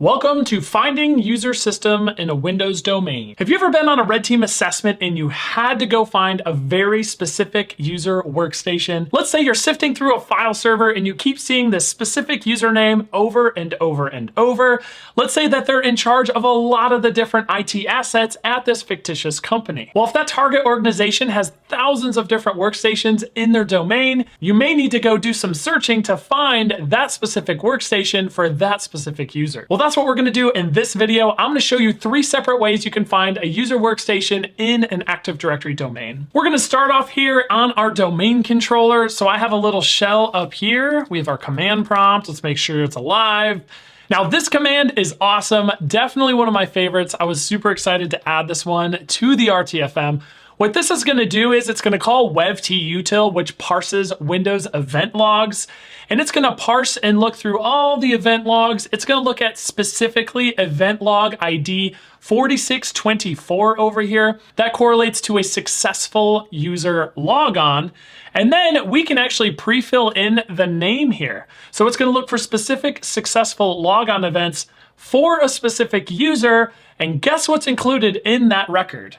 Welcome to Finding User System in a Windows Domain. Have you ever been on a red team assessment and you had to go find a very specific user workstation? Let's say you're sifting through a file server and you keep seeing this specific username over and over and over. Let's say that they're in charge of a lot of the different IT assets at this fictitious company. Well, if that target organization has thousands of different workstations in their domain, you may need to go do some searching to find that specific workstation for that specific user. Well, that's what we're gonna do in this video. I'm gonna show you 3 separate ways you can find a user workstation in an Active Directory domain. We're gonna start off here on our domain controller. So I have a little shell up here. We have our command prompt. Let's make sure it's alive. Now this command is awesome. Definitely one of my favorites. I was super excited to add this one to the RTFM. What this is gonna do is it's gonna call webtutil, which parses Windows event logs, and it's gonna parse and look through all the event logs. It's gonna look at specifically event log ID 4624 over here. That correlates to a successful user logon. And then we can actually pre-fill in the name here. So it's gonna look for specific successful logon events for a specific user, and guess what's included in that record?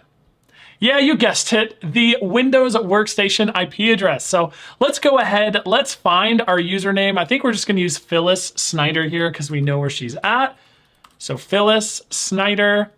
Yeah, you guessed it, the Windows Workstation IP address. So let's go ahead, let's find our username. I think we're just gonna use Phyllis Snyder here because we know where she's at. So Phyllis Snyder,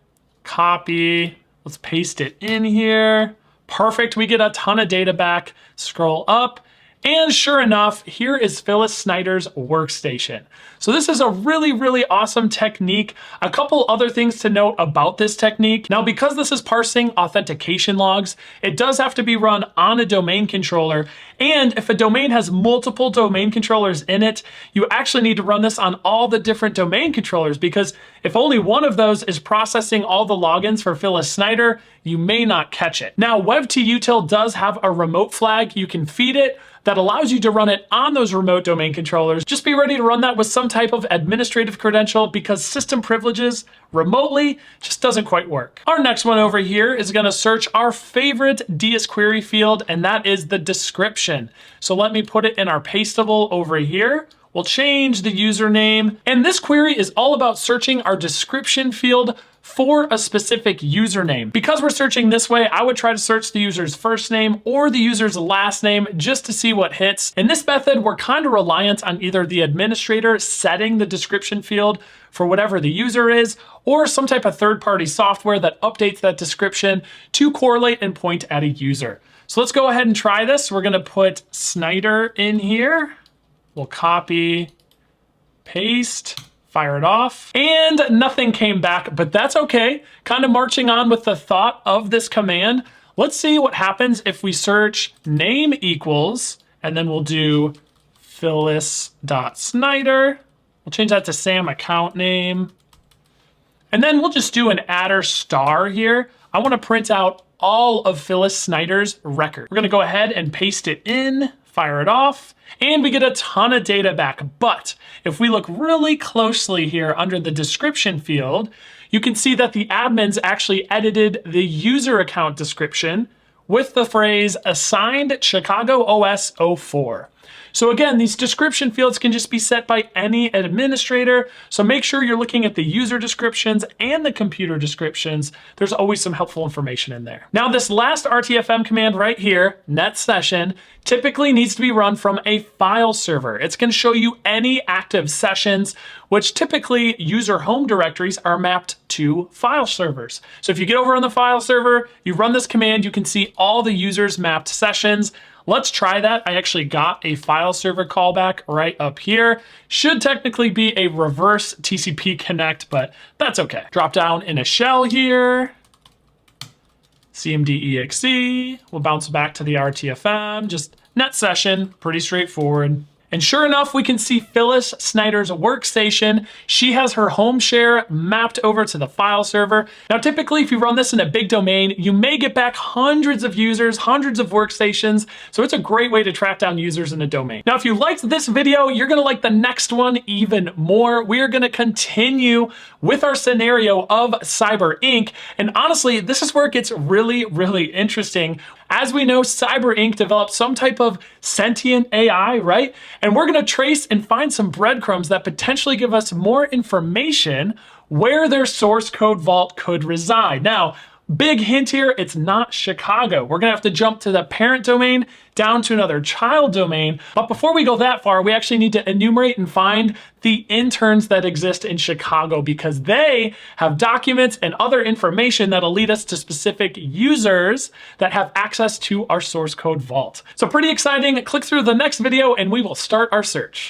copy, let's paste it in here. Perfect, we get a ton of data back. Scroll up. And sure enough, here is Phyllis Snyder's workstation. So this is a really, really awesome technique. A couple other things to note about this technique. Now, because this is parsing authentication logs, it does have to be run on a domain controller. And if a domain has multiple domain controllers in it, you actually need to run this on all the different domain controllers, because if only one of those is processing all the logins for Phyllis Snyder, you may not catch it. Now, webtutil does have a remote flag. You can feed it that allows you to run it on those remote domain controllers. Just be ready to run that with some type of administrative credential, because system privileges remotely just doesn't quite work. Our next one over here is gonna search our favorite DS query field, and that is the description. So let me put it in our pastable over here. We'll change the username. And this query is all about searching our description field for a specific username. Because we're searching this way, I would try to search the user's first name or the user's last name just to see what hits. In this method, we're kind of reliant on either the administrator setting the description field for whatever the user is, or some type of third-party software that updates that description to correlate and point at a user. So let's go ahead and try this. We're gonna put Snyder in here. We'll copy, paste, fire it off, and nothing came back, but that's okay. Kind of marching on with the thought of this command. Let's see what happens if we search name equals, and then we'll do Phyllis.Snyder. We'll change that to Sam account name. And then we'll just do an adder star here. I want to print out all of Phyllis Snyder's record. We're going to go ahead and paste it in, fire it off, and we get a ton of data back. But if we look really closely here under the description field, you can see that the admins actually edited the user account description with the phrase assigned Chicago OS 04. So again, these description fields can just be set by any administrator. So make sure you're looking at the user descriptions and the computer descriptions. There's always some helpful information in there. Now, this last RTFM command right here, net session, typically needs to be run from a file server. It's going to show you any active sessions, which typically user home directories are mapped to file servers. So if you get over on the file server, you run this command, you can see all the users mapped sessions. Let's try that. I actually got a file server callback right up here. Should technically be a reverse TCP connect, but that's okay. Drop down in a shell here. cmd.exe. We'll bounce back to the RTFM. Just net session, pretty straightforward. And sure enough, we can see Phyllis Snyder's workstation. She has her home share mapped over to the file server. Now, typically, if you run this in a big domain, you may get back hundreds of users, hundreds of workstations. So it's a great way to track down users in a domain. Now, if you liked this video, you're gonna like the next one even more. We are gonna continue with our scenario of Cyber Inc. And honestly, this is where it gets really, really interesting. As we know, Cyber Inc. developed some type of sentient AI, right? And we're gonna trace and find some breadcrumbs that potentially give us more information where their source code vault could reside. Now, big hint here, it's not Chicago. We're gonna have to jump to the parent domain down to another child domain. But before we go that far, we actually need to enumerate and find the interns that exist in Chicago, because they have documents and other information that'll lead us to specific users that have access to our source code vault. So pretty exciting. Click through the next video and we will start our search.